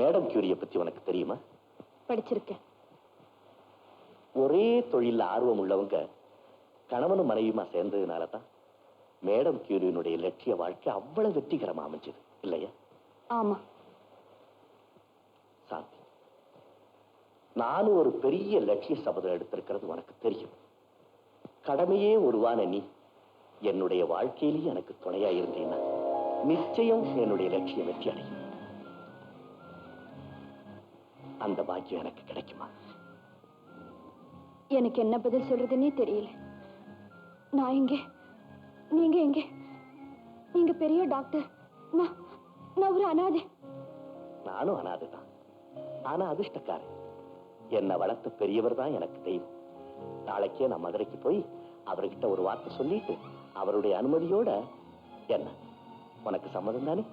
Madam கியூரிய பத்தி உனக்கு தெரியுமா? படிச்சிருக்கேன். ஒரே தொழில ஆர்வம் உள்ளவங்க கணவனும் மனைவியுமா சேர்ந்ததுனாலதான் மேடம் கியூரியினுடைய லட்சிய வாழ்க்கை அவ்வளவு வெற்றிகரமா அமைஞ்சது இல்லையா? ஆமா சாந்தி, நானும் ஒரு பெரிய லட்சிய சபதம் எடுத்திருக்கிறது உனக்கு தெரியும். கடமையே உருவான நீ என்னுடைய வாழ்க்கையிலேயே எனக்கு துணையா இருந்தேன்னா நிச்சயம் என்னுடைய லட்சியம் வெற்றி அடையும். அந்த பாக்கியம் எனக்கு கிடைக்குமா? எனக்கு என்ன பதில் சொல்றதுன்னே தெரியல. நான் எங்க, நீங்க எங்க? நீங்க பெரிய டாக்டர், நான் ஒரு அனாதை. நானும் அனாதைதான். ஆனா அதிர்ஷ்டக்காரன். என்னை வளர்த்த பெரியவர் தான் எனக்கு தெய்வம். நாளைக்கே நான் மதுரைக்கு போய் அவர்கிட்ட ஒரு வார்த்தை சொல்லிட்டு அவருடைய அனுமதியோட என்ன, உனக்கு சம்மதம் தானே?